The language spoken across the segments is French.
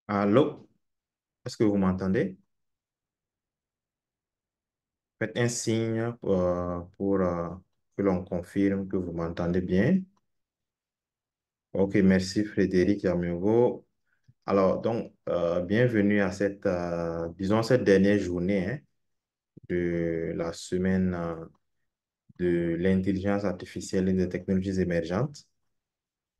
Allô, est-ce que vous m'entendez? Faites un signe pour que l'on confirme que vous m'entendez bien. Ok, merci Frédéric Yamugo. Alors, bienvenue à disons, cette dernière journée de la semaine de l'intelligence artificielle et des technologies émergentes.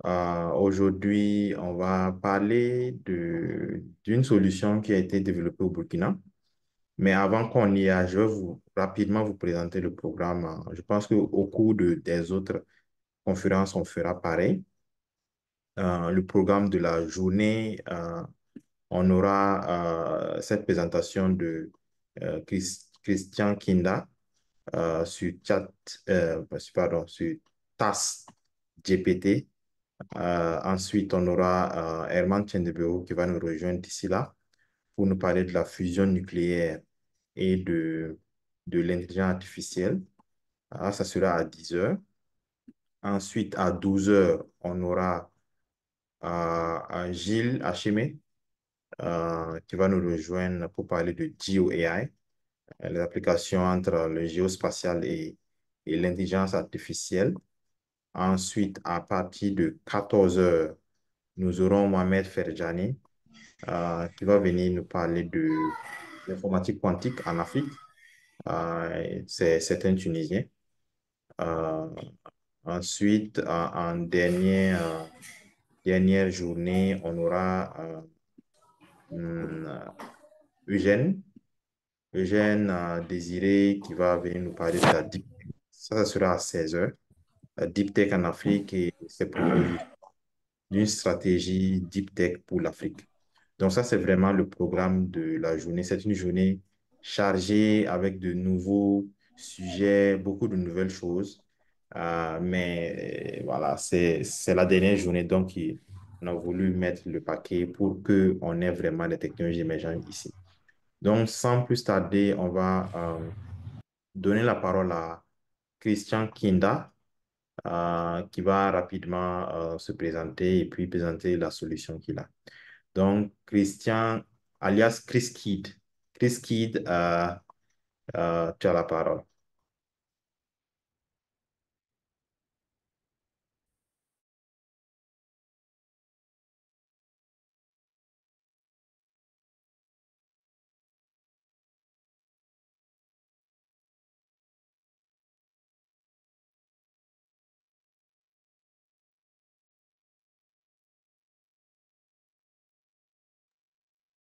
Aujourd'hui, on va parler d'une solution qui a été développée au Burkina. Mais avant qu'on y aille, je vais rapidement vous présenter le programme. Je pense qu'au cours des autres conférences, on fera pareil. Le programme de la journée, on aura cette présentation de Christian Kinda sur sur TAS GPT. Ensuite, on aura Herman Tchendebeo qui va nous rejoindre d'ici là pour nous parler de la fusion nucléaire et de l'intelligence artificielle. Ça sera à 10 heures. Ensuite, à 12 heures, on aura Gilles Hachimé qui va nous rejoindre pour parler de GeoAI, les applications entre le géospatial et l'intelligence artificielle. Ensuite, à partir de 14 heures, nous aurons Mohamed Ferjani qui va venir nous parler de l'informatique quantique en Afrique. C'est un Tunisien. Euh, Ensuite, en dernière journée, on aura hum, Eugène, Désiré qui va venir nous parler de la Deep Tech. Ça sera à 16 heures. La Deep Tech en Afrique et ses propositions d'une stratégie Deep Tech pour l'Afrique. Donc ça, c'est vraiment le programme de la journée. C'est une journée chargée avec de nouveaux sujets, beaucoup de nouvelles choses. Mais voilà, c'est la dernière journée, donc on a voulu mettre le paquet pour qu'on ait vraiment des technologies émergentes ici. Donc, sans plus tarder, on va donner la parole à Christian Kinda, qui va rapidement se présenter et puis présenter la solution qu'il a. Donc, Christian, alias Chris Kidd. Chris Kidd, tu as la parole.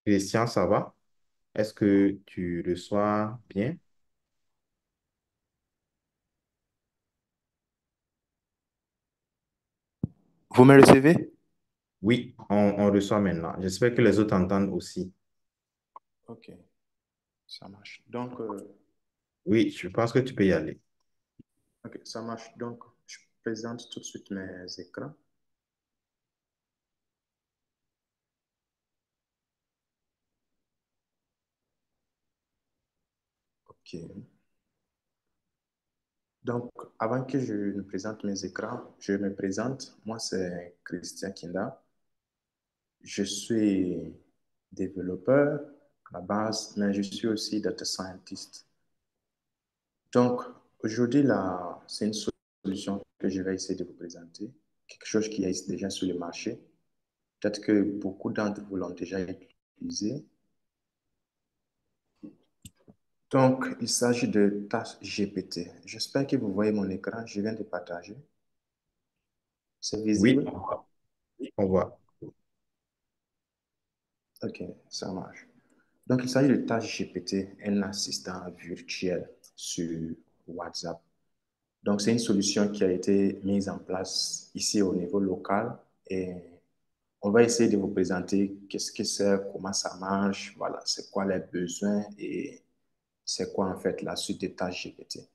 Christian, ça va? Est-ce que tu reçois bien? Vous me recevez? Oui, on reçoit maintenant. J'espère que les autres entendent aussi. Ok, ça marche. Oui, je pense que tu peux y aller. Ok, ça marche. Donc, je présente tout de suite mes écrans. Ok. Donc, avant que je ne présente mes écrans, je me présente. Moi, c'est Christian Kinda. Je suis développeur à la base, mais je suis aussi data scientist. Donc, aujourd'hui, là, c'est une solution que je vais essayer de vous présenter. Quelque chose qui est déjà sur le marché. Peut-être que beaucoup d'entre vous l'ont déjà utilisé. Donc, il s'agit de tâches GPT. J'espère que vous voyez mon écran. Je viens de partager. C'est Oui, visible? on voit. OK, ça marche. Donc, il s'agit de tâches GPT, un assistant virtuel sur WhatsApp. Donc, c'est une solution qui a été mise en place ici au niveau local et on va essayer de vous présenter qu'est-ce que c'est, comment ça marche, voilà, c'est quoi les besoins et c'est quoi en fait la suite des tâches GPT.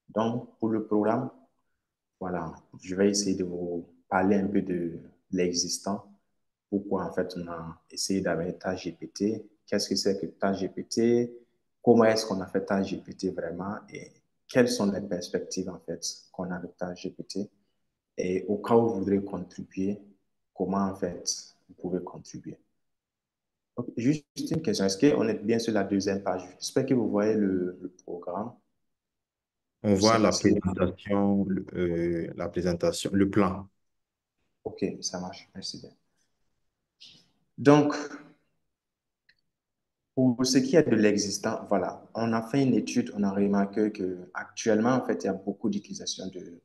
Donc, pour le programme, voilà, je vais essayer de vous parler un peu de l'existant. Pourquoi en fait on a essayé d'amener TAGPT, qu'est-ce que c'est que TAGPT, comment est-ce qu'on a fait TAGPT vraiment et quelles sont les perspectives en fait qu'on a de TAGPT et au cas où vous voudrez contribuer, comment en fait vous pouvez contribuer. Ok, juste une question. Est-ce qu'on est bien sur la deuxième page? J'espère que vous voyez le programme. On Je voit sais pas si... la présentation, le plan. Ok, ça marche. Merci bien. Donc, pour ce qui est de l'existant, voilà, on a fait une étude, on a remarqué que actuellement, en fait, il y a beaucoup d'utilisation de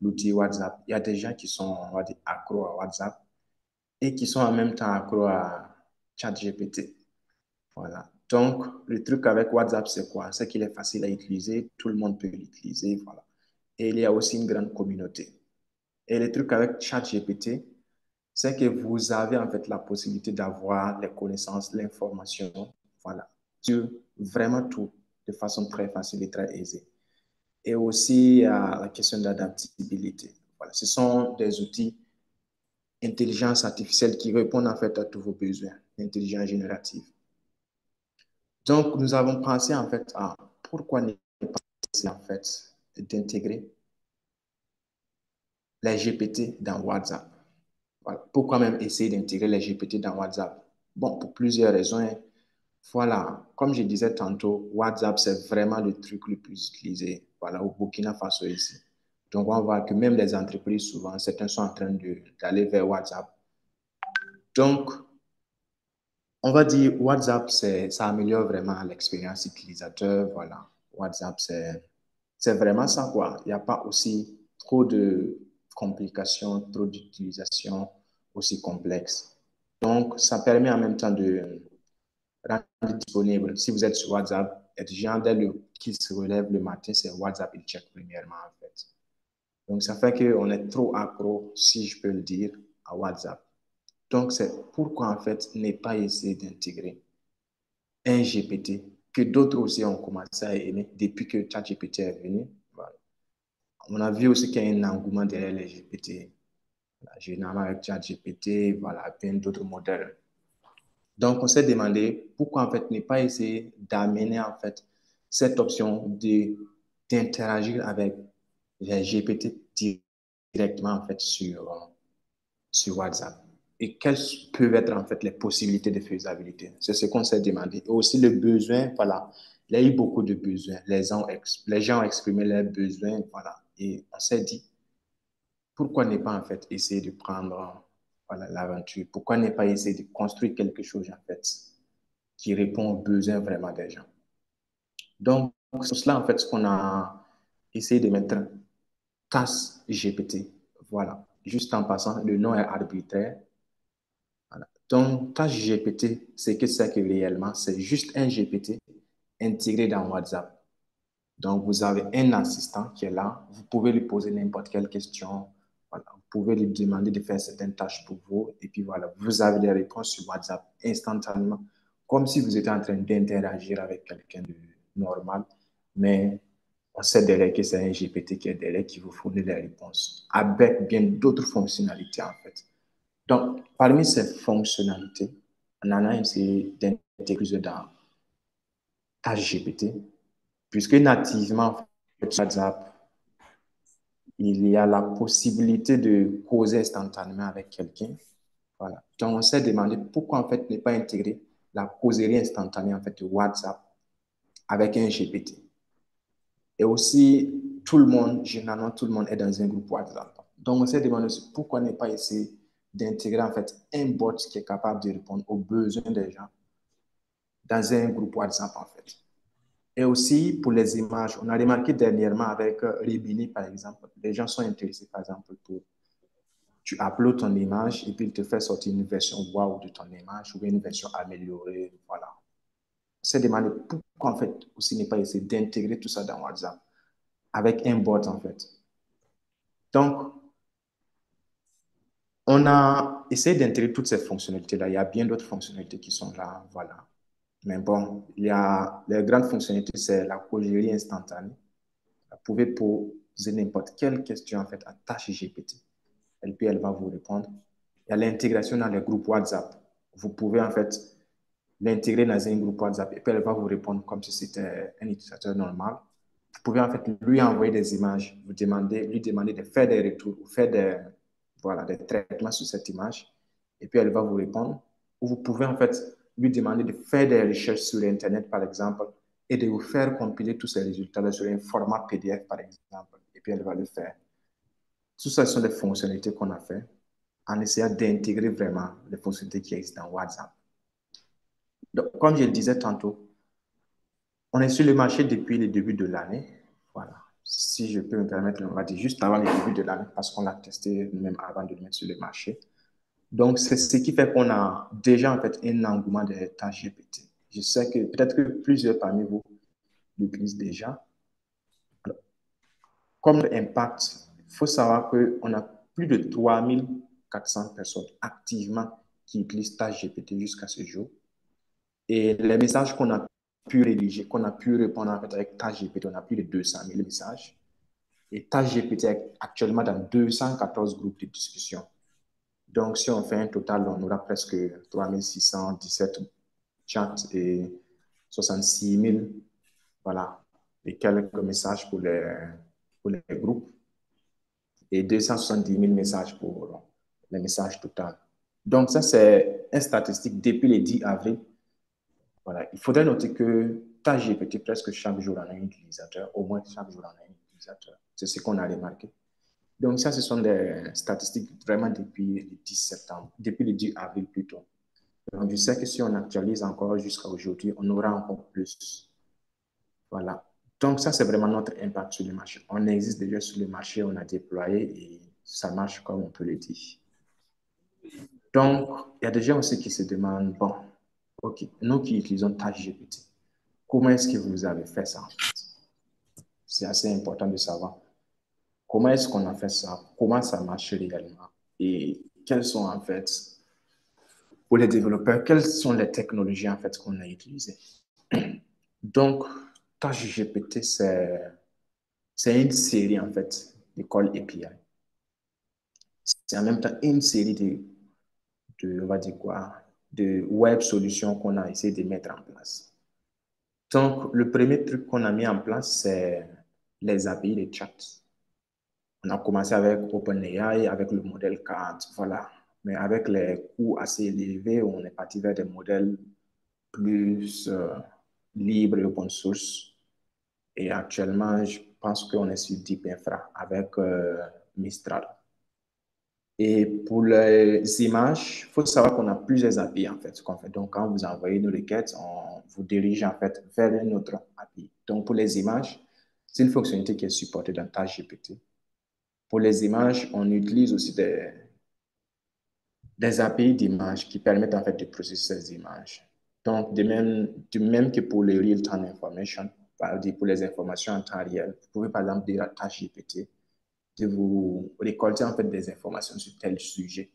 l'outil WhatsApp. Il y a des gens qui sont, on va dire, accros à WhatsApp et qui sont en même temps accros à ChatGPT. Voilà. Donc, le truc avec WhatsApp, c'est quoi? C'est qu'il est facile à utiliser, tout le monde peut l'utiliser, voilà. Et il y a aussi une grande communauté. Et le truc avec ChatGPT, c'est que vous avez en fait la possibilité d'avoir les connaissances, l'information, voilà, sur vraiment tout, de façon très facile et très aisée. Et aussi la question d'adaptabilité. Voilà, ce sont des outils intelligence artificielle qui répondent en fait à tous vos besoins, l'intelligence générative. Donc, nous avons pensé en fait à pourquoi ne pas essayer en fait d'intégrer les GPT dans WhatsApp. Voilà. Pourquoi même essayer d'intégrer les GPT dans WhatsApp? Bon, pour plusieurs raisons, hein. Voilà, comme je disais tantôt, WhatsApp, c'est vraiment le truc le plus utilisé, voilà, au Burkina Faso ici. Donc, on voit que même les entreprises, souvent, certains sont en train d'aller vers WhatsApp. Donc, on va dire WhatsApp, ça améliore vraiment l'expérience utilisateur. Voilà, WhatsApp, c'est vraiment ça, quoi. Il n'y a pas aussi trop de complications, trop d'utilisation aussi complexe. Donc, ça permet en même temps de rendre disponible. Si vous êtes sur WhatsApp, et gens dès qui se relève le matin, c'est WhatsApp, il check premièrement, en fait. Donc, ça fait qu'on est trop accro, si je peux le dire, à WhatsApp. Donc, c'est pourquoi, en fait, ne pas essayer d'intégrer un GPT que d'autres aussi ont commencé à aimer depuis que ChatGPT est venu. Voilà. On a vu aussi qu'il y a un engouement derrière les GPT. Voilà, généralement avec ChatGPT, voilà, plein d'autres modèles. Donc, on s'est demandé pourquoi en fait ne pas essayer d'amener en fait cette option d'interagir avec les GPT directement en fait sur WhatsApp. Et quelles peuvent être en fait les possibilités de faisabilité? C'est ce qu'on s'est demandé. Et aussi le besoin, voilà. Il y a eu beaucoup de besoins. Les gens ont exprimé leurs besoins, voilà. Et on s'est dit, pourquoi ne pas en fait essayer de prendre voilà, l'aventure? Pourquoi ne pas essayer de construire quelque chose en fait qui répond aux besoins vraiment des gens? Donc, c'est cela en fait ce qu'on a essayé de mettre CAS GPT. Voilà. Juste en passant, le nom est arbitraire. Voilà. Donc, CAS GPT, c'est que c'est que réellement, c'est juste un GPT intégré dans WhatsApp. Donc, vous avez un assistant qui est là. Vous pouvez lui poser n'importe quelle question. Voilà. Vous pouvez lui demander de faire certaines tâches pour vous. Et puis voilà, vous avez des réponses sur WhatsApp instantanément, comme si vous étiez en train d'interagir avec quelqu'un de normal. Mais on sait derrière que c'est un GPT qui est derrière qui vous fournit les réponses avec bien d'autres fonctionnalités en fait. Donc, parmi ces fonctionnalités, on en a essayé d'intégrer dans ChatGPT, puisque nativement, sur WhatsApp, il y a la possibilité de causer instantanément avec quelqu'un. Voilà. Donc, on s'est demandé pourquoi en fait ne pas intégrer la causerie instantanée en fait de WhatsApp avec un GPT. Et aussi, tout le monde, généralement, tout le monde est dans un groupe WhatsApp. Donc, on s'est demandé aussi pourquoi ne pas essayer d'intégrer en fait un bot qui est capable de répondre aux besoins des gens dans un groupe WhatsApp en fait. Et aussi pour les images, on a remarqué dernièrement avec Rimini par exemple, les gens sont intéressés par exemple pour tu uploads ton image et puis il te fait sortir une version wow de ton image ou une version améliorée. Voilà. On s'est demandé pourquoi en fait aussi ne pas essayer d'intégrer tout ça dans WhatsApp avec un bot en fait. Donc, on a essayé d'intégrer toutes ces fonctionnalités-là. Il y a bien d'autres fonctionnalités qui sont là, voilà. Mais bon, il y a les grandes fonctionnalités, c'est la causerie instantanée. Vous pouvez poser n'importe quelle question en fait à tâche GPT. Et puis elle va vous répondre. Il y a l'intégration dans les groupes WhatsApp. Vous pouvez en fait l'intégrer dans un groupe WhatsApp et puis elle va vous répondre comme si c'était un utilisateur normal. Vous pouvez en fait lui envoyer des images, lui demander de faire des retours ou faire voilà, des traitements sur cette image et puis elle va vous répondre. Ou vous pouvez en fait lui demander de faire des recherches sur Internet, par exemple, et de vous faire compiler tous ces résultats sur un format PDF, par exemple, et puis elle va le faire. Tout ça, ce sont des fonctionnalités qu'on a fait en essayant d'intégrer vraiment les fonctionnalités qui existent dans WhatsApp. Donc, comme je le disais tantôt, on est sur le marché depuis le début de l'année. Voilà. Si je peux me permettre, on va dire juste avant le début de l'année, parce qu'on l'a testé même avant de le mettre sur le marché. Donc, c'est ce qui fait qu'on a déjà en fait un engouement de tâches GPT. Je sais que peut-être que plusieurs parmi vous l'utilisent déjà. Alors, comme impact, il faut savoir qu'on a plus de 3400 personnes activement qui utilisent tâches GPT jusqu'à ce jour. Et les messages qu'on a pu rédiger, qu'on a pu répondre en fait avec tâches GPT, on a plus de 200 000 messages. Et tâches GPT est actuellement dans 214 groupes de discussion. Donc, si on fait un total, on aura presque 3617 chats et 66 000, voilà, et quelques messages pour les groupes et 270 000 messages pour les messages total. Donc, ça, c'est une statistique depuis le 10 avril. Voilà. Il faudrait noter que ChatGPT, presque chaque jour, on a un utilisateur, au moins chaque jour, on a un utilisateur. C'est ce qu'on a remarqué. Donc, ça, ce sont des statistiques vraiment depuis le 10 septembre, depuis le 10 avril plutôt. Donc, je sais que si on actualise encore jusqu'à aujourd'hui, on aura encore plus. Voilà. Donc, ça, c'est vraiment notre impact sur le marché. On existe déjà sur le marché, on a déployé et ça marche comme on peut le dire. Donc, il y a des gens aussi qui se demandent, bon, OK, nous qui utilisons ChatGPT, comment est-ce que vous avez fait ça en fait? C'est assez important de savoir. Comment est-ce qu'on a fait ça? Comment ça marche réellement? Et quelles sont en fait, pour les développeurs, quelles sont les technologies en fait qu'on a utilisées? Donc, ChatGPT, c'est une série en fait d'écoles API. C'est en même temps une série on va dire quoi, de web solutions qu'on a essayé de mettre en place. Donc, le premier truc qu'on a mis en place, c'est les API de chat. On a commencé avec OpenAI, avec le modèle 4, voilà. Mais avec les coûts assez élevés, on est parti vers des modèles plus libres et open source. Et actuellement, je pense qu'on est sur Deep Infra avec Mistral. Et pour les images, il faut savoir qu'on a plusieurs API en fait, ce qu'on fait. Donc, quand vous envoyez nos requêtes, on vous dirige en fait vers une autre API. Donc, pour les images, c'est une fonctionnalité qui est supportée dans TouchGPT. Pour les images, on utilise aussi des API d'images qui permettent en fait de processer ces images. Donc, de même que pour les real-time information, pour les informations en temps réel, vous pouvez par exemple dire à TouchGPT de vous récolter en fait des informations sur tel sujet.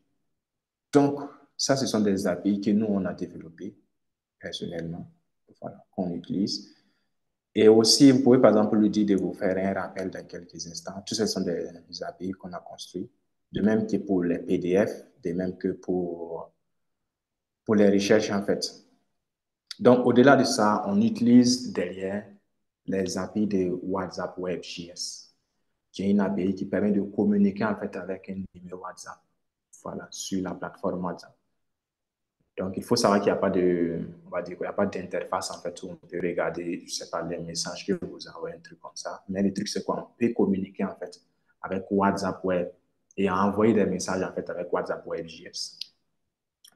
Donc, ça, ce sont des API que nous, on a développés personnellement, voilà, qu'on utilise. Et aussi, vous pouvez par exemple lui dire de vous faire un rappel dans quelques instants. Tout ça sont des API qu'on a construits. De même que pour les PDF, de même que pour les recherches en fait. Donc, au-delà de ça, on utilise derrière les API de WhatsApp WebJS, qui est une API qui permet de communiquer en fait avec un numéro WhatsApp, voilà, sur la plateforme WhatsApp. Donc, il faut savoir qu'il n'y a pas on va dire qu'il n'y a pas d'interface en fait où on peut regarder, je sais pas, les messages que vous envoyez, un truc comme ça. Mais le truc, c'est quoi? On peut communiquer en fait avec WhatsApp Web et envoyer des messages en fait avec WhatsApp WebJS.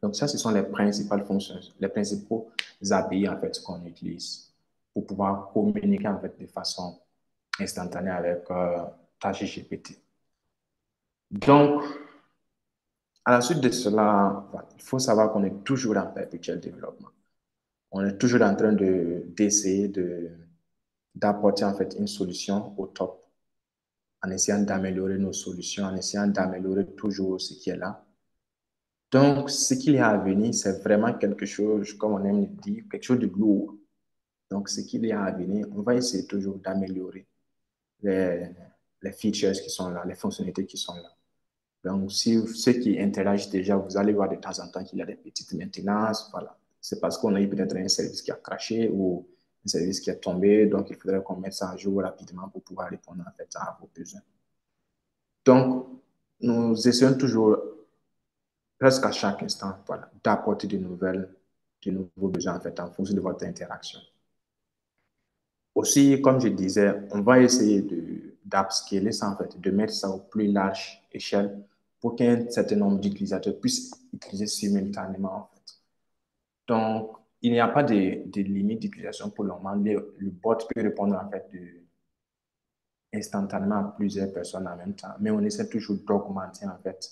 Donc, ça, ce sont les principales fonctions, les principaux API en fait qu'on utilise pour pouvoir communiquer en fait de façon instantanée avec ChatGPT. Donc, à la suite de cela, il faut savoir qu'on est toujours en perpétuel développement. On est toujours en train d'essayer d'apporter en fait une solution au top, en essayant d'améliorer nos solutions, en essayant d'améliorer toujours ce qui est là. Donc, ce qu'il y a à venir, c'est vraiment quelque chose, comme on aime le dire, quelque chose de lourd. Donc, ce qu'il y a à venir, on va essayer toujours d'améliorer les, les features qui sont là, les fonctionnalités qui sont là. Donc, si ceux qui interagissent déjà, vous allez voir de temps en temps qu'il y a des petites maintenances. Voilà. C'est parce qu'on a eu peut-être un service qui a craché ou un service qui est tombé. Donc, il faudrait qu'on mette ça à jour rapidement pour pouvoir répondre en fait à vos besoins. Donc, nous essayons toujours, presque à chaque instant, voilà, d'apporter de nouvelles de nouveaux besoins, en fait, en fonction de votre interaction. Aussi, comme je disais, on va essayer d'upscaler ça, en fait, de mettre ça au plus large échelle pour qu'un certain nombre d'utilisateurs puissent utiliser simultanément, en fait. Donc, il n'y a pas de limite d'utilisation pour le moment. Le bot peut répondre, en fait, instantanément à plusieurs personnes en même temps, mais on essaie toujours d'augmenter, en fait,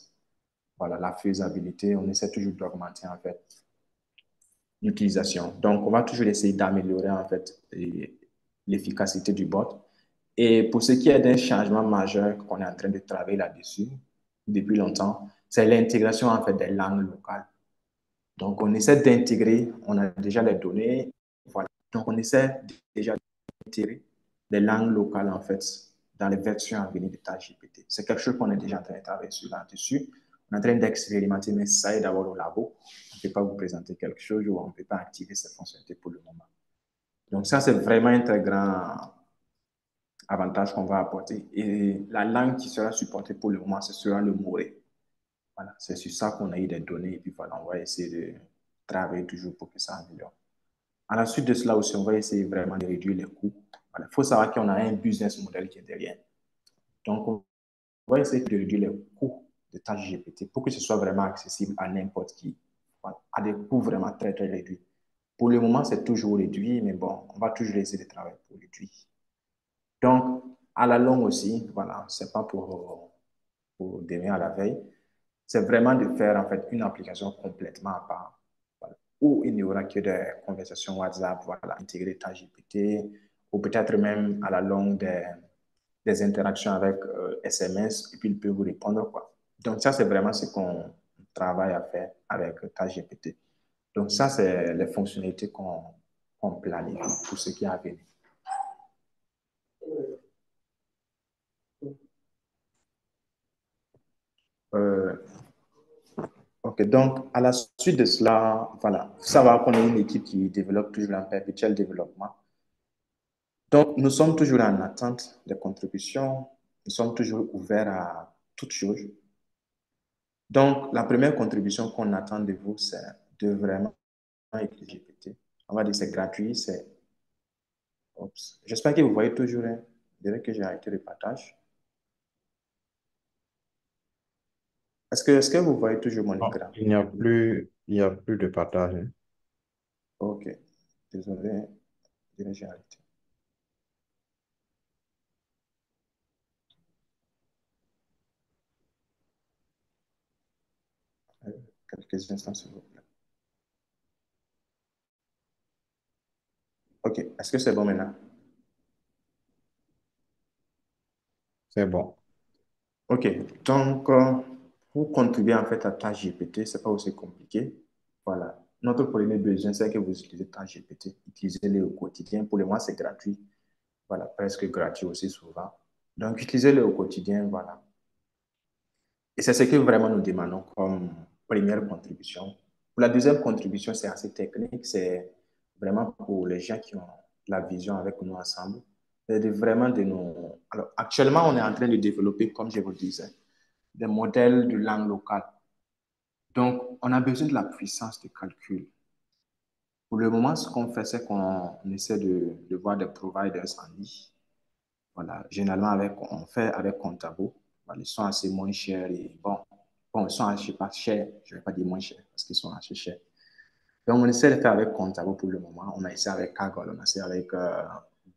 voilà, la faisabilité. On essaie toujours d'augmenter, en fait, l'utilisation. Donc, on va toujours essayer d'améliorer, en fait, l'efficacité du bot. Et pour ce qui est d'un changement majeur qu'on est en train de travailler là-dessus depuis longtemps, c'est l'intégration, en fait, des langues locales. Donc, on essaie d'intégrer, on a déjà les données, voilà. Donc, on essaie déjà d'intégrer les langues locales, en fait, dans les versions à venir de ChatGPT. C'est quelque chose qu'on est déjà en train de travailler là-dessus. On est en train d'expérimenter, mais ça est d'abord au labo. On ne peut pas vous présenter quelque chose ou on ne peut pas activer ces fonctionnalités pour le moment. Donc, ça, c'est vraiment un très grand avantage qu'on va apporter. Et la langue qui sera supportée pour le moment, ce sera le moré. Voilà, c'est sur ça qu'on a eu des données et puis voilà, on va essayer de travailler toujours pour que ça améliore. À la suite de cela aussi, on va essayer vraiment de réduire les coûts. Voilà. Il faut savoir qu'on a un business model qui est derrière. Donc, on va essayer de réduire les coûts de ChatGPT pour que ce soit vraiment accessible à n'importe qui, voilà, à des coûts vraiment très, très réduits. Pour le moment, c'est toujours réduit, mais bon, on va toujours essayer de travailler pour réduire. Donc, à la longue aussi, voilà, c'est pas pour demain à la veille, c'est vraiment de faire en fait une application complètement à part, voilà, où il n'y aura que des conversations WhatsApp, voilà, intégrer ChatGPT, ou peut-être même à la longue des interactions avec SMS, et puis il peut vous répondre, quoi. Donc ça, c'est vraiment ce qu'on travaille à faire avec ChatGPT. Donc ça, c'est les fonctionnalités qu'on planifie pour ce qui est à venir. Euh, Ok, donc à la suite de cela, voilà, faut savoir qu'on est une équipe qui développe toujours en perpétuel développement. Donc, nous sommes toujours en attente des contributions, nous sommes toujours ouverts à toutes choses. Donc, la première contribution qu'on attend de vous, c'est de vraiment utiliser GPT. On va dire que c'est gratuit, c'est... Oups. J'espère que vous voyez toujours, hein. Dès que j'ai arrêté le partage. Est-ce que vous voyez toujours mon Non, écran? il n'y a plus de partage, hein. Ok, désolé, j'ai arrêté. Quelques instants, s'il vous plaît. Ok, est-ce que c'est bon maintenant? C'est bon. Ok, donc pour contribuer en fait à ChatGPT, c'est pas aussi compliqué. Voilà. Notre premier besoin, c'est que vous utilisez ChatGPT. Utilisez-le au quotidien. Pour le moment, c'est gratuit. Voilà, presque gratuit aussi souvent. Donc, utilisez-le au quotidien, voilà. Et c'est ce que vraiment nous demandons comme première contribution. Pour la deuxième contribution, c'est assez technique. C'est vraiment pour les gens qui ont la vision avec nous ensemble. C'est vraiment de nous... Alors, actuellement, on est en train de développer, comme je vous disais, des modèles de langue locale. Donc, on a besoin de la puissance de calcul. Pour le moment, ce qu'on fait, c'est qu'on essaie de voir des providers en ligne. Voilà, généralement, on fait avec Contabo. Voilà, ils sont assez moins chers et bon, ils sont assez pas chers. Je ne vais pas dire moins chers parce qu'ils sont assez chers. Donc, on essaie de faire avec Contabo pour le moment. On a essayé avec Kaggle, on a essayé avec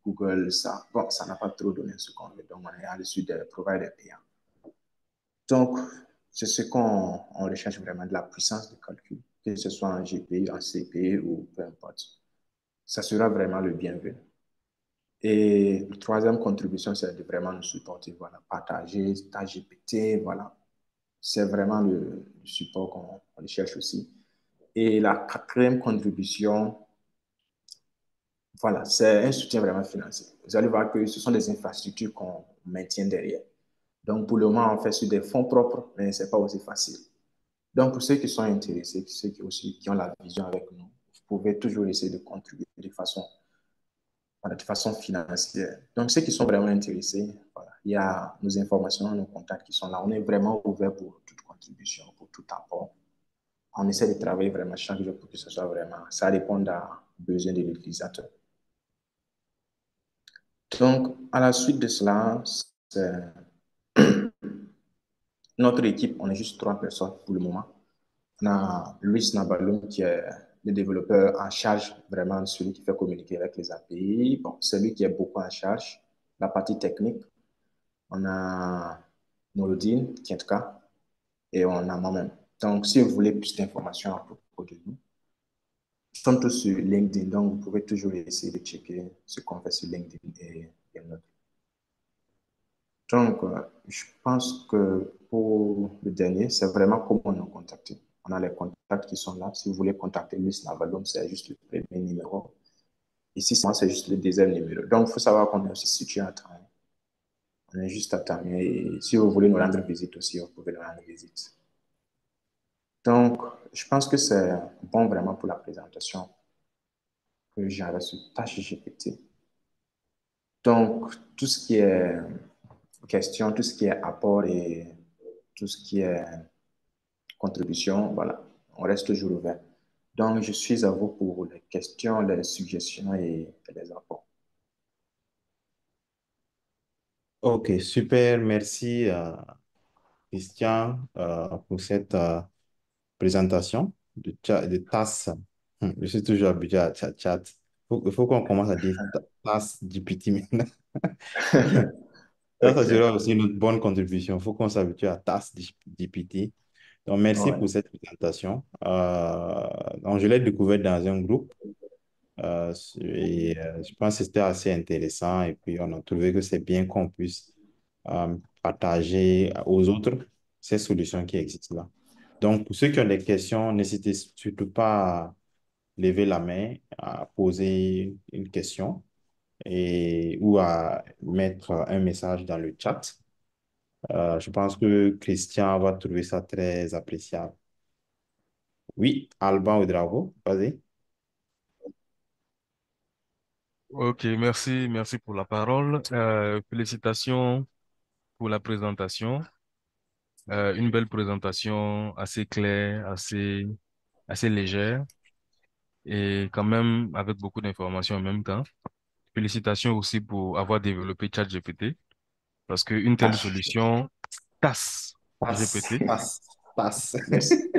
Google. Ça, bon, ça n'a pas trop donné ce qu'on veut. Donc, on est allé sur des providers payants. Donc, c'est ce qu'on recherche vraiment, de la puissance de calcul, que ce soit en GPU, en CPU ou peu importe. Ça sera vraiment le bienvenu. Et la troisième contribution, c'est de vraiment nous supporter, voilà, partager, ta GPT, voilà. C'est vraiment le support qu'on cherche aussi. Et la quatrième contribution, voilà, c'est un soutien vraiment financier. Vous allez voir que ce sont des infrastructures qu'on maintient derrière. Donc, pour le moment, on fait sur des fonds propres, mais ce n'est pas aussi facile. Donc, pour ceux qui sont intéressés, ceux qui ont la vision avec nous, vous pouvez toujours essayer de contribuer voilà, de façon financière. Donc, ceux qui sont vraiment intéressés, voilà, il y a nos informations, nos contacts qui sont là. On est vraiment ouvert pour toute contribution, pour tout apport. on essaie de travailler vraiment chaque jour pour que ce soit vraiment, ça réponde à besoin de l'utilisateur. Donc, à la suite de cela, notre équipe, on est juste 3 personnes pour le moment. On a Luis Nabaloum qui est le développeur en charge, vraiment celui qui fait communiquer avec les API. Bon, c'est lui qui est beaucoup en charge, la partie technique. On a Nouroudine Kientka et on a moi-même. Donc, si vous voulez plus d'informations à propos de nous, nous sommes tous sur LinkedIn, donc vous pouvez toujours essayer de checker ce qu'on fait sur LinkedIn et notre. Donc, je pense que pour le dernier, c'est vraiment comment nous contacter. On a les contacts qui sont là. Si vous voulez contacter Luis Navalom, c'est juste le premier numéro. Ici, moi, c'est juste le deuxième numéro. Donc, il faut savoir qu'on est aussi situé à Tanger. On est juste à Tanger. Et si vous voulez nous rendre visite aussi, vous pouvez nous rendre visite. Donc, je pense que c'est bon vraiment pour la présentation que j'avais sur TâcheGPT. Donc, tout ce qui est question, tout ce qui est apport et tout ce qui est contribution, voilà, on reste toujours ouvert. Donc, je suis à vous pour les questions, les suggestions et les apports. Ok, super. Merci, Christian, pour cette présentation de TAS. Je suis toujours habitué à chat. Chat. Il faut qu'on commence à dire TAS GPT maintenant. Ça OK. sera aussi une bonne contribution. Il faut qu'on s'habitue à TAS GPT. Donc, merci Ouais. pour cette présentation. Donc, je l'ai découvert dans un groupe je pense que c'était assez intéressant. Et puis, on a trouvé que c'est bien qu'on puisse partager aux autres ces solutions qui existent là. Donc, pour ceux qui ont des questions, n'hésitez surtout pas à lever la main, à poser une question ou à mettre un message dans le chat. Je pense que Christian va trouver ça très appréciable. Oui, Alban Ouedraogo, vas-y. Ok, merci pour la parole. Félicitations pour la présentation. Une belle présentation, assez claire, assez légère et quand même avec beaucoup d'informations en même temps. Félicitations aussi pour avoir développé ChatGPT parce qu'une telle Passe, solution, TAS passe, GPT, passe, passe. Merci.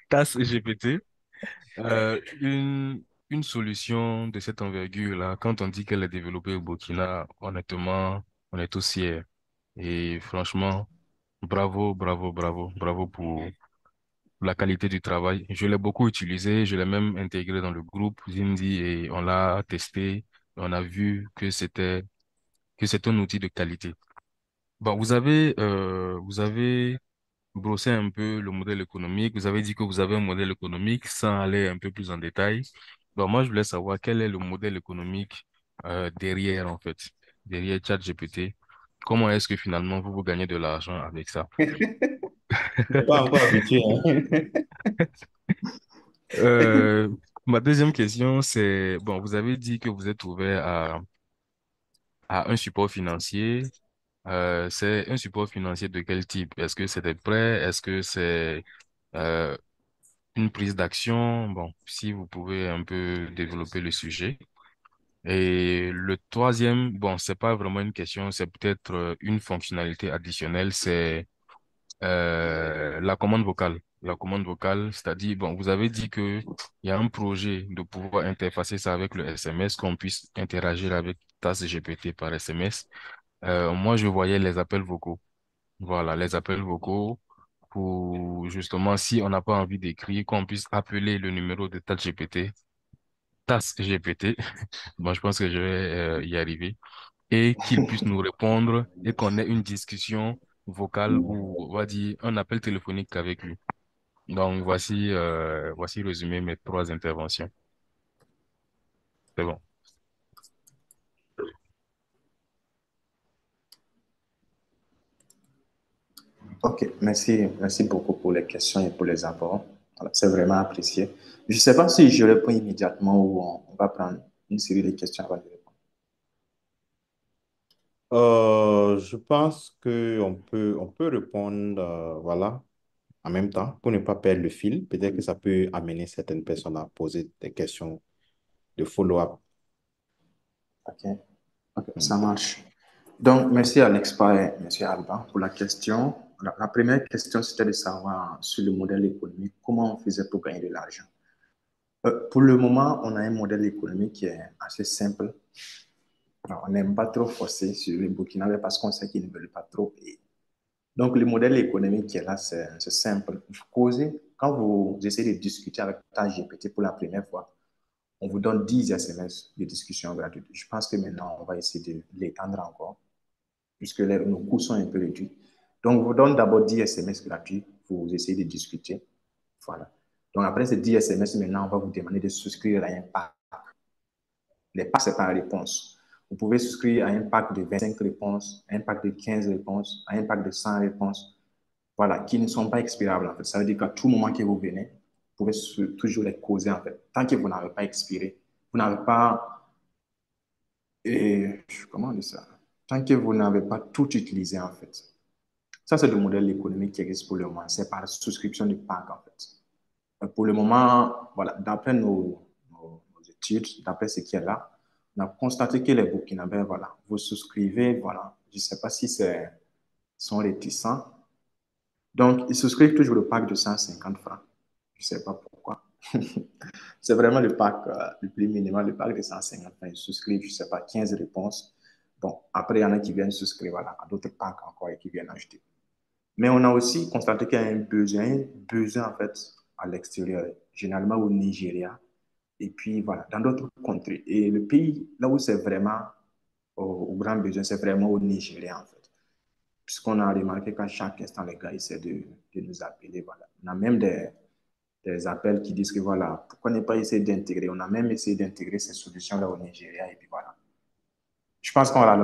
TAS GPT, une solution de cette envergure-là, quand on dit qu'elle est développée au Burkina, honnêtement, on est tous fiers. Et franchement, bravo pour la qualité du travail. Je l'ai beaucoup utilisé, je l'ai même intégré dans le groupe Zindi et on l'a testé. On a vu que c'est un outil de qualité. Bon, vous avez brossé un peu le modèle économique. Vous avez dit que vous avez un modèle économique sans aller un peu plus en détail. Bon, moi, je voulais savoir quel est le modèle économique derrière, en fait, derrière ChatGPT. Comment est-ce que finalement vous gagnez de l'argent avec ça? Tu n'es pas encore habitué, hein? Euh, Ma deuxième question, c'est, bon, vous avez dit que vous êtes ouvert à un support financier. C'est un support financier de quel type? Est-ce que c'est des prêts? Est-ce que c'est euh, une prise d'action? Bon, si vous pouvez un peu développer le sujet. Et le troisième, bon, c'est pas vraiment une question, c'est peut-être une fonctionnalité additionnelle, c'est la commande vocale. La commande vocale, c'est-à-dire, bon, vous avez dit que il y a un projet de pouvoir interfacer ça avec le SMS, qu'on puisse interagir avec TAS GPT par SMS. Moi, je voyais les appels vocaux. Voilà, les appels vocaux pour justement, si on n'a pas envie d'écrire, qu'on puisse appeler le numéro de TAS GPT. Bon, je pense que je vais y arriver et qu'il puisse nous répondre et qu'on ait une discussion vocale ou on va dire un appel téléphonique avec lui. Donc voici résumé mes trois interventions. C'est bon. OK. Merci beaucoup pour les questions et pour les apports. Voilà, c'est vraiment apprécié. Je ne sais pas si je réponds immédiatement ou on va prendre une série de questions avant de répondre. Je pense qu'on peut répondre, voilà. en même temps pour ne pas perdre le fil. Peut-être que ça peut amener certaines personnes à poser des questions de follow-up. OK. OK, Mm. ça marche. Donc, merci Alex et monsieur Alban pour la question. La première question, c'était de savoir sur le modèle économique, comment on faisait pour gagner de l'argent. Pour le moment, on a un modèle économique qui est assez simple. Alors, on n'aime pas trop forcer sur les Burkinabés parce qu'on sait qu'ils ne veulent pas trop payer. Donc, le modèle économique qui est là, c'est simple. Vous causez, quand vous essayez de discuter avec GPT pour la première fois, on vous donne 10 SMS de discussion gratuite. Je pense que maintenant, on va essayer de l'étendre encore, puisque nos coûts sont un peu réduits. Donc, on vous donne d'abord 10 SMS gratuits, vous essayez de discuter. Voilà. Donc, après ces 10 SMS, maintenant, on va vous demander de souscrire à un pack. Les packs, c'est par réponse. Vous pouvez souscrire à un pack de 25 réponses, à un pack de 15 réponses, à un pack de 100 réponses, voilà, qui ne sont pas expirables, en fait. Ça veut dire qu'à tout moment que vous venez, vous pouvez toujours les causer, en fait. Tant que vous n'avez pas expiré, vous n'avez pas, comment on dit ça? Tant que vous n'avez pas tout utilisé, en fait. Ça, c'est le modèle économique qui existe pour le moment. C'est par souscription du pack, en fait. Pour le moment, voilà, d'après nos études, d'après ce qui est là, on a constaté que les Burkinabés, voilà, vous souscrivez, voilà, je ne sais pas si c'est sont réticents. Donc, ils souscrivent toujours le pack de 150 francs. Je ne sais pas pourquoi. C'est vraiment le pack le plus minimal, le pack de 150 francs. Ils souscrivent, je ne sais pas, 15 réponses. Bon, après, il y en a qui viennent souscrire voilà, à d'autres packs encore et qui viennent acheter. Mais on a aussi constaté qu'il y a un besoin en fait à l'extérieur, généralement au Nigeria, et puis voilà, dans d'autres contrées. Et le pays, là où c'est vraiment au grand besoin, c'est vraiment au Nigeria en fait. Puisqu'on a remarqué qu'à chaque instant, les gars essaient de nous appeler. Voilà. On a même des appels qui disent que voilà, pourquoi ne pas essayer d'intégrer? On a même essayé d'intégrer ces solutions-là au Nigeria, et puis voilà. Je pense qu'on va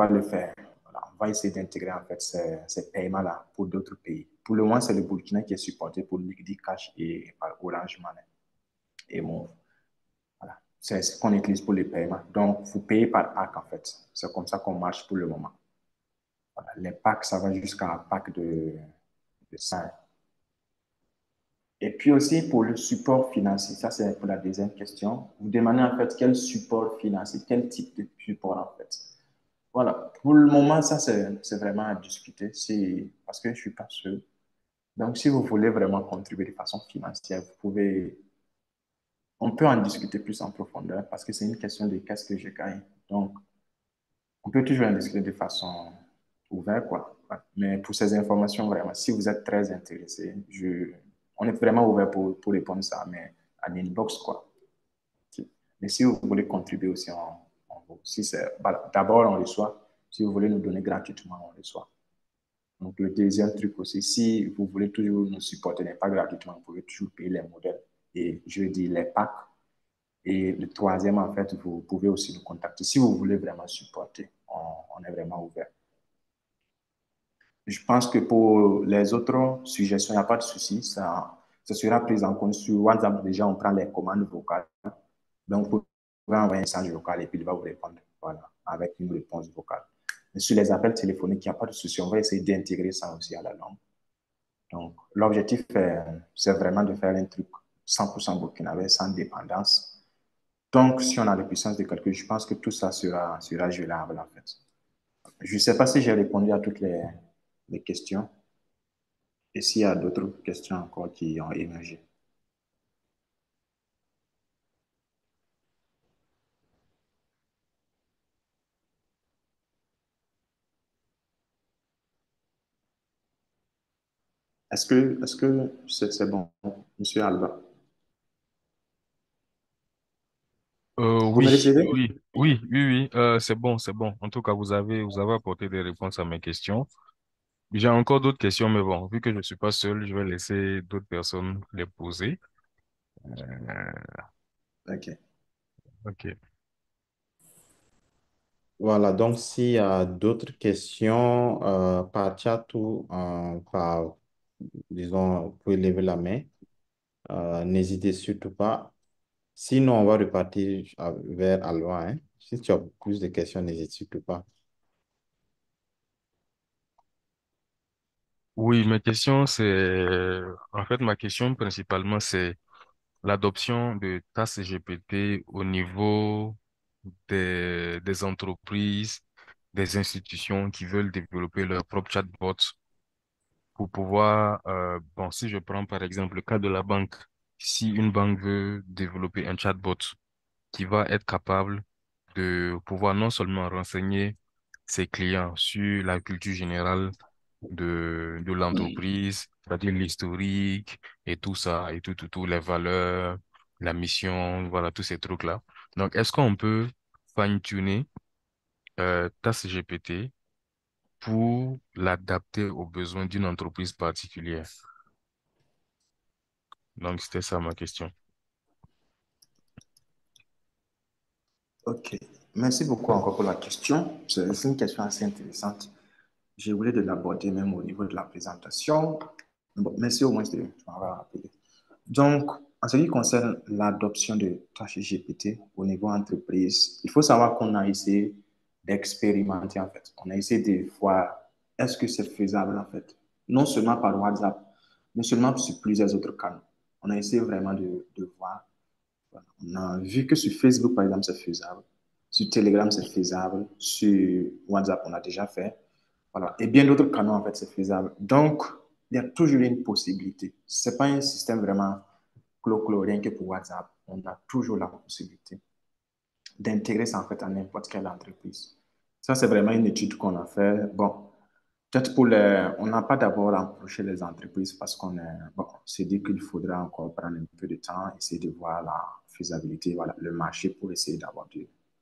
le faire. Voilà, on va essayer d'intégrer en fait ces paiements-là pour d'autres pays. Pour le moment, c'est le Burkina qui est supporté pour Liquidity Cash et par Orange Money et Move. Voilà. C'est ce qu'on utilise pour les paiements. Donc, vous payez par pack en fait. C'est comme ça qu'on marche pour le moment. Voilà. Les packs, ça va jusqu'à un pack de 5. Et puis aussi pour le support financier, ça c'est pour la deuxième question. Vous demandez en fait quel support financier, quel type de support en fait. Voilà, pour le moment, ça, c'est vraiment à discuter parce que je ne suis pas sûr. Donc, si vous voulez vraiment contribuer de façon financière, on peut en discuter plus en profondeur parce que c'est une question de qu'est-ce que je gagne. Donc, on peut toujours en discuter de façon ouverte, quoi. Ouais. Mais pour ces informations, vraiment, si vous êtes très intéressé, on est vraiment ouvert pour répondre à ça, mais en inbox, quoi. Mais si vous voulez contribuer aussi si c'est, voilà, d'abord, on reçoit. Si vous voulez nous donner gratuitement, on reçoit. Donc, le deuxième truc aussi, si vous voulez toujours nous supporter, mais pas gratuitement, vous pouvez toujours payer les modèles et je dis les packs. Et le troisième, en fait, vous pouvez aussi nous contacter si vous voulez vraiment supporter. On est vraiment ouvert. Je pense que pour les autres suggestions, il n'y a pas de souci. Ça sera pris en compte sur WhatsApp. Déjà, on prend les commandes vocales. Donc, vous pouvez envoyer un message vocal et puis il va vous répondre. Voilà, avec une réponse vocale. Mais sur les appels téléphoniques, il n'y a pas de souci. On va essayer d'intégrer ça aussi à la langue. Donc, l'objectif, c'est vraiment de faire un truc 100% burkinabé, sans dépendance. Donc, si on a la puissance de calcul, je pense que tout ça sera gérable, en fait. Je ne sais pas si j'ai répondu à toutes les questions et s'il y a d'autres questions encore qui ont émergé. Est-ce que c'est bon, Monsieur Alba? Vous me Oui, recevez? oui, oui, oui, oui, c'est bon, c'est bon. En tout cas, vous avez apporté des réponses à mes questions. J'ai encore d'autres questions, mais bon, vu que je ne suis pas seul, je vais laisser d'autres personnes les poser. Euh, OK. ok. Voilà, donc s'il y a d'autres questions par chat ou disons, vous pouvez lever la main. N'hésitez surtout pas. Sinon, on va repartir vers Alwa, hein. Si tu as plus de questions, n'hésite surtout pas. Oui, ma question, en fait, ma question principalement, c'est l'adoption de TAS GPT au niveau des entreprises, des institutions qui veulent développer leur propre chatbot pour pouvoir, bon, si je prends par exemple le cas de la banque, si une banque veut développer un chatbot qui va être capable de pouvoir non seulement renseigner ses clients sur la culture générale de l'entreprise, c'est-à-dire l'historique et tout ça, et tout, les valeurs, la mission, voilà, tous ces trucs-là. Donc, est-ce qu'on peut fine-tuner TAS-GPT pour l'adapter aux besoins d'une entreprise particulière? Donc, c'était ça ma question. Ok, merci beaucoup encore pour la question. C'est une question assez intéressante. J'ai voulu de l'aborder même au niveau de la présentation. Bon, merci au moins de m'avoir rappelé. Donc, en ce qui concerne l'adoption de ChatGPT au niveau entreprise, il faut savoir qu'on a essayé d'expérimenter en fait. On a essayé de voir est-ce que c'est faisable en fait. Non seulement par WhatsApp, mais seulement sur plusieurs autres canaux. On a essayé vraiment de voir. Voilà. On a vu que sur Facebook, par exemple, c'est faisable. Sur Telegram, c'est faisable. Sur WhatsApp, on a déjà fait. Voilà. Et bien d'autres canaux, en fait, c'est faisable. Donc, il y a toujours une possibilité. Ce n'est pas un système vraiment clos, rien que pour WhatsApp. On a toujours la possibilité d'intégrer ça, en fait, à n'importe quelle entreprise. Ça, c'est vraiment une étude qu'on a fait. Bon, peut-être pour les... On n'a pas d'abord approché les entreprises parce qu'on est... Bon, s'est dit qu'il faudra encore prendre un peu de temps, essayer de voir la faisabilité, voilà, le marché pour essayer d'avoir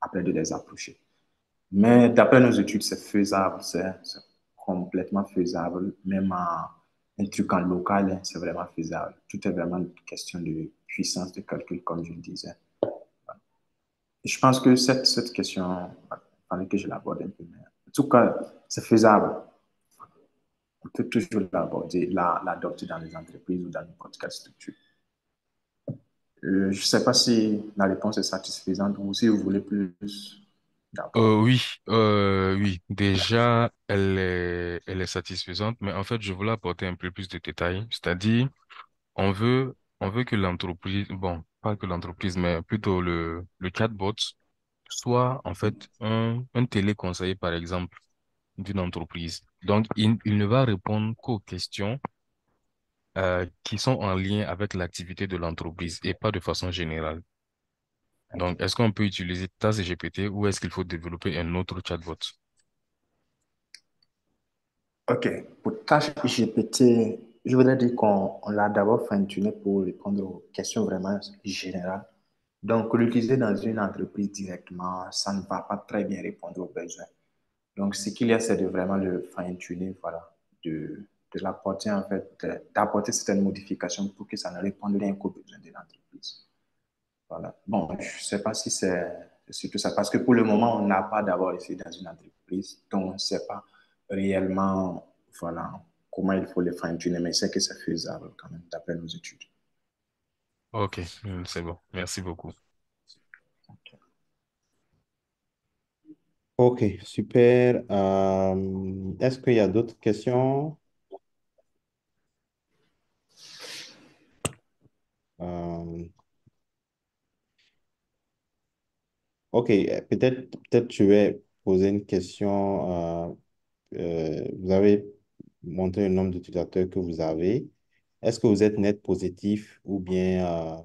après de les approcher. Mais d'après nos études, c'est faisable, c'est complètement faisable. Même un truc en local, hein, c'est vraiment faisable. Tout est vraiment une question de puissance de calcul, comme je le disais. Et je pense que cette question, il fallait que je l'aborde un peu. Mais en tout cas, c'est faisable. On peut toujours l'aborder, l'adopter dans les entreprises ou dans n'importe quelle structure. Je ne sais pas si la réponse est satisfaisante ou si vous voulez plus d'abord. Oui, oui. Déjà, elle est satisfaisante, mais en fait, je voulais apporter un peu plus de détails. C'est-à-dire, on veut que l'entreprise, bon, pas que l'entreprise, mais plutôt le chatbot soit en fait un téléconseiller, par exemple, d'une entreprise. Donc, il ne va répondre qu'aux questions qui sont en lien avec l'activité de l'entreprise et pas de façon générale. Donc, est-ce qu'on peut utiliser TAS-GPT ou est-ce qu'il faut développer un autre chatbot? OK. Pour tâche GPT, je voudrais dire qu'on l'a d'abord fine-tuné pour répondre aux questions vraiment générales. Donc, l'utiliser dans une entreprise directement, ça ne va pas très bien répondre aux besoins. Donc, ce qu'il y a, c'est de vraiment le fine-tuner, voilà, de l'apporter en fait, d'apporter certaines modifications pour que ça ne réponde rien qu'aux besoins de l'entreprise. Voilà. Bon, je ne sais pas si c'est surtout ça, parce que pour le moment, on n'a pas d'abord essayé dans une entreprise, donc on ne sait pas réellement, voilà, comment il faut le fine-tuner, mais c'est que c'est faisable quand même, d'après nos études. Ok, c'est bon. Merci beaucoup. Ok, super. Est-ce qu'il y a d'autres questions? Euh, ok, peut-être je vais poser une question. Vous avez montré le nombre d'utilisateurs que vous avez. Est-ce que vous êtes net positif ou bien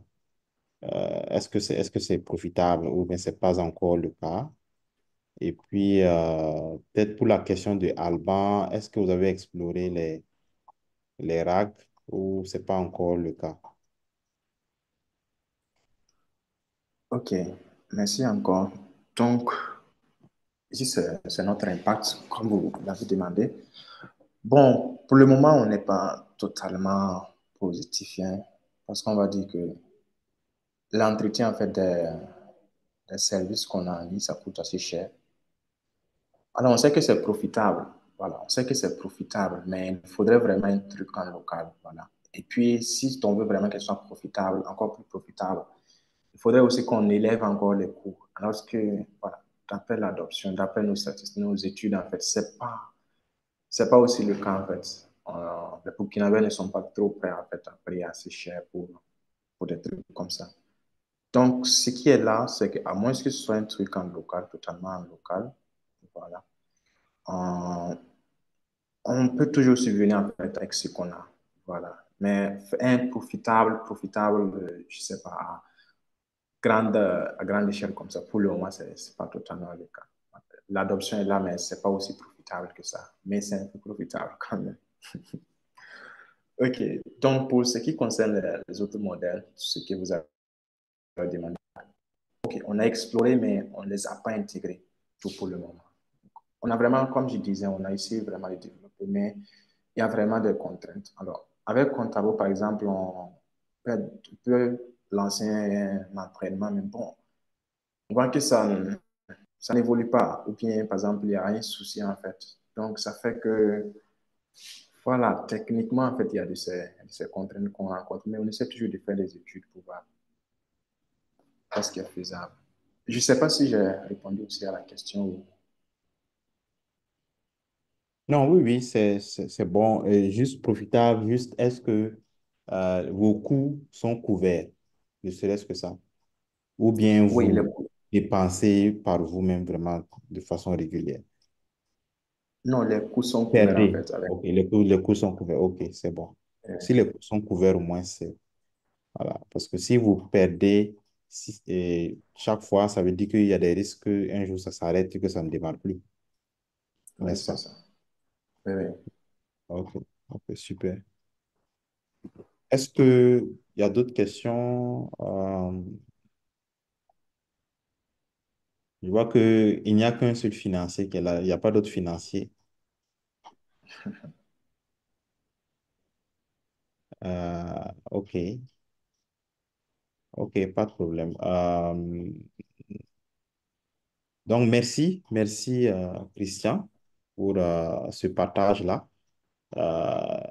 est-ce que c'est profitable ou bien c'est pas encore le cas? Et puis, peut-être pour la question de Alban, est-ce que vous avez exploré les RAC ou c'est pas encore le cas? OK, merci encore. Donc, ici, c'est notre impact, comme vous l'avez demandé. Bon, pour le moment, on n'est pas totalement positif, hein, parce qu'on va dire que l'entretien en fait, des services qu'on a en ligne, ça coûte assez cher. Alors, on sait que c'est profitable. Voilà, on sait que c'est profitable, mais il faudrait vraiment un truc en local. Voilà. Et puis, si on veut vraiment qu'elle soit profitable, encore plus profitable, il faudrait aussi qu'on élève encore les coûts. Alors que, voilà, d'après l'adoption, d'après nos statistiques, nos études, en fait, c'est pas aussi le cas, en fait. Les Burkinabés ne sont pas trop prêts en fait, à payer assez cher pour des trucs comme ça. Donc, ce qui est là, c'est qu'à moins que ce soit un truc en local, totalement en local, voilà, euh, on peut toujours subvenir en fait avec ce qu'on a. Voilà. Mais un profitable, je sais pas, à grande échelle comme ça, pour le moment, c'est pas totalement le cas. L'adoption est là, mais c'est pas aussi profitable que ça. Mais c'est un peu profitable quand même. OK. Donc, pour ce qui concerne les autres modèles, ce que vous avez demandé, OK, on a exploré, mais on ne les a pas intégrés tout pour le moment. On a vraiment, comme je disais, on a essayé vraiment de développer, mais il y a vraiment des contraintes. Alors, avec Contabo, par exemple, peut lancer un entraînement, mais bon, on voit que ça n'évolue pas. Ou bien, par exemple, il y a un souci, en fait. Donc, ça fait que, voilà, techniquement, en fait, il y a de ces contraintes qu'on rencontre, mais on essaie toujours de faire des études pour voir ce qui est faisable. Je ne sais pas si j'ai répondu aussi à la question. Non, oui, oui, c'est bon. Juste profitable, juste est-ce que vos coûts sont couverts? Ne serait-ce que ça. Ou bien Oui, vous dépensez par vous-même vraiment de façon régulière. non, les coûts sont couverts, en Perdez. fait, avec. OK, les coûts sont couverts. OK, c'est bon. Si les coûts sont couverts, au moins, c'est... Voilà. Parce que si vous perdez chaque fois, ça veut dire qu'il y a des risques qu'un jour, ça s'arrête et que ça ne démarre plus. Oui, N'est-ce c'est pas? ça. Oui, oui. OK, OK, super. Est-ce qu'il y a d'autres questions? Je vois qu'il n'y a qu'un seul financier qui est là. Il n'y a pas d'autres financiers. OK. OK, pas de problème. Donc, merci Christian pour ce partage-là. Euh,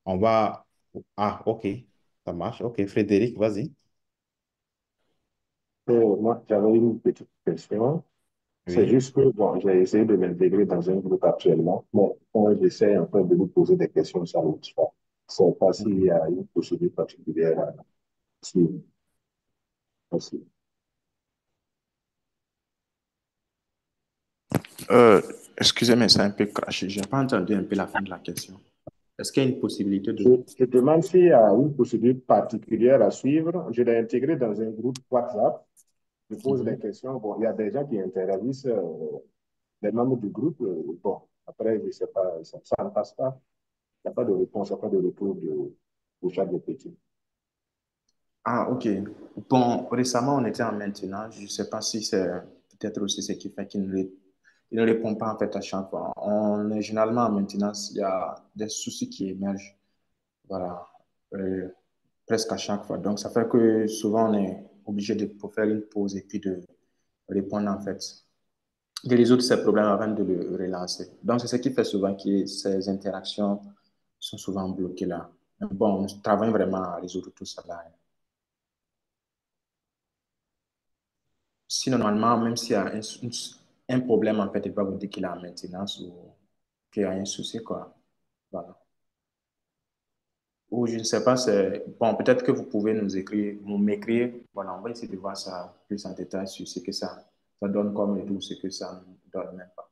on va... Ah, OK, ça marche. OK, Frédéric, vas-y. Moi, j'avais une petite question. C'est Oui. juste que, bon, j'ai essayé de m'intégrer dans un groupe actuellement. Bon, quand j'essaie en fait de vous poser des questions, ça ne marche pas. Je ne sais pas s'il y Mhm. a une procédure particulière à suivre. Merci. Excusez-moi, c'est un peu craché. Je n'ai pas entendu un peu la fin de la question. Est-ce qu'il y a une possibilité Je, de... je demande s'il y a une procédure particulière à suivre. Je l'ai intégré dans un groupe WhatsApp. Je pose des Mhm. questions. Bon, il y a des gens qui interagissent, les membres du groupe. Bon, après, je ne sais pas, ça ne passe pas. Il n'y a pas de réponse, il n'y a pas de retour de chaque petit. Ah, OK. Bon, récemment, on était en maintenance. Je ne sais pas si c'est peut-être aussi ce qui fait qu'il ne répond pas en fait à chaque fois. On est généralement en maintenance. Il y a des soucis qui émergent. Voilà. Euh, Presque à chaque fois. Donc, ça fait que souvent, on est obligé de pour faire une pause et puis de répondre en fait, de résoudre ces problèmes avant de le relancer. Donc, c'est ce qui fait souvent que ces interactions sont souvent bloquées là. Mais bon, on travaille vraiment à résoudre tout ça là. Si normalement, même s'il y a un problème, en fait, il va vous dire qu'il est en maintenance ou qu'il y a un souci, quoi. Voilà. Ou je ne sais pas, c'est... Bon, peut-être que vous pouvez nous écrire, nous m'écrire. Voilà, on va essayer de voir ça plus en détail sur ce que ça donne comme retour, ce que ça ne donne même pas.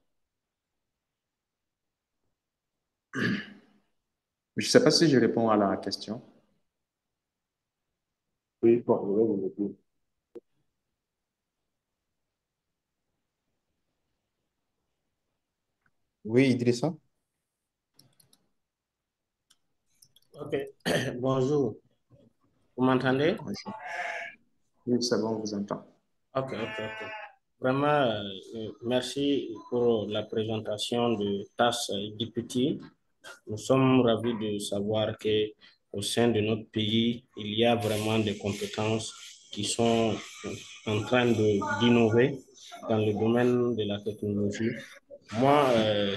Je ne sais pas si je réponds à la question. Oui, bon, je vais vous dire. Oui, Idrissa? Ok, bonjour. Vous m'entendez? Bonjour. Oui, c'est bon, on vous entend. Ok. Vraiment, merci pour la présentation de TAS Deputy. Nous sommes ravis de savoir que au sein de notre pays, il y a vraiment des compétences qui sont en train d'innover dans le domaine de la technologie. Moi,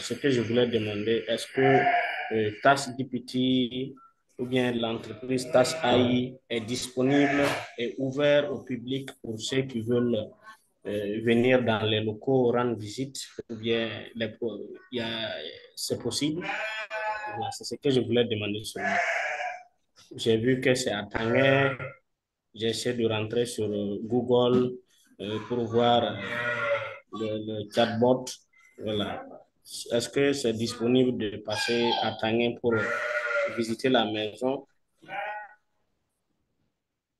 ce que je voulais demander, est-ce que TAS DPT ou bien l'entreprise TAS AI est disponible et ouvert au public pour ceux qui veulent venir dans les locaux rendre visite ou bien c'est possible? Voilà, c'est ce que je voulais demander seulement. J'ai vu que c'est à Tanguay. J'essaie de rentrer sur Google pour voir le chatbot. Voilà. Est-ce que c'est disponible de passer à Tanguay pour visiter la maison?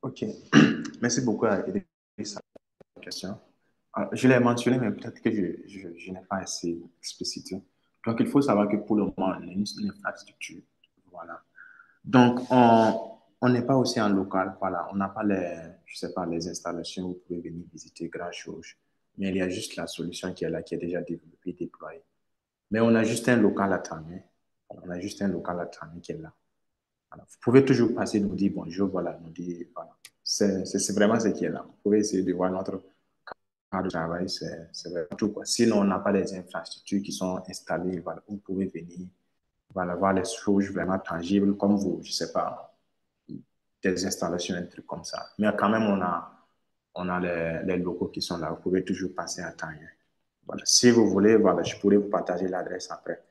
OK. Merci beaucoup à Idrissa pour la question. Je l'ai mentionné, mais peut-être que je n'ai pas assez explicité. Donc, il faut savoir que pour le moment, on a une infrastructure. Voilà. Donc, on n'est pas aussi en local. Voilà. On n'a pas les, je sais pas, les installations où vous pouvez venir visiter grand-chose. Mais il y a juste la solution qui est là, qui est déjà développée, déployée. Mais on a juste un local à Tamé. On a juste un local à Tamé qui est là. Voilà. Vous pouvez toujours passer, nous dire bonjour, voilà, nous dire, voilà. C'est vraiment ce qui est là. Vous pouvez essayer de voir notre cadre de travail, c'est vraiment tout, quoi. Sinon, on n'a pas les infrastructures qui sont installées, voilà, où vous pouvez venir, voilà, voir les choses vraiment tangibles, comme vous, je sais pas, des installations, un truc comme ça. Mais quand même, on a les locaux qui sont là. Vous pouvez toujours passer à temps. Voilà. Si vous voulez, voilà, je pourrais vous partager l'adresse après.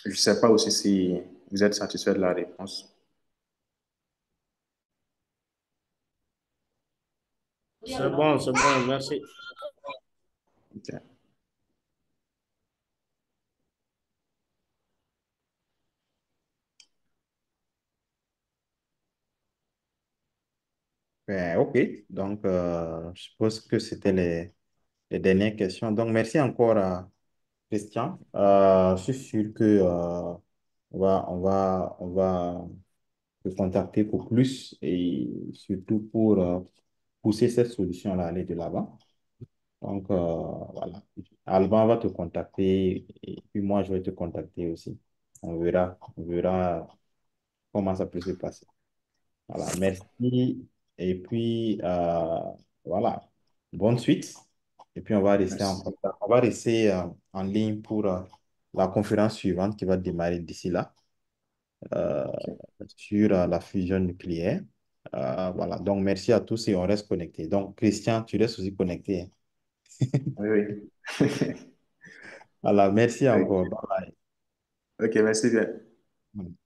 Je ne sais pas aussi si vous êtes satisfait de la réponse. C'est bon, merci. Okay. Ben, OK. Donc, je suppose que c'était les dernières questions. Donc, merci encore à Christian. Je suis sûr que on va te contacter pour plus et surtout pour pousser cette solution-là à aller de l'avant. Donc, voilà. Alban va te contacter et puis moi, je vais te contacter aussi. On verra comment ça peut se passer. Voilà, merci. Et puis, voilà, bonne suite. Et puis, on va rester en Merci. contact. On va rester en ligne pour la conférence suivante qui va démarrer d'ici là euh, Okay. sur la fusion nucléaire. Voilà, donc merci à tous et on reste connecté. Donc, Christian, tu restes aussi connecté, hein. Oui, oui. Voilà, merci encore. OK, Bye OK, merci bien. bye.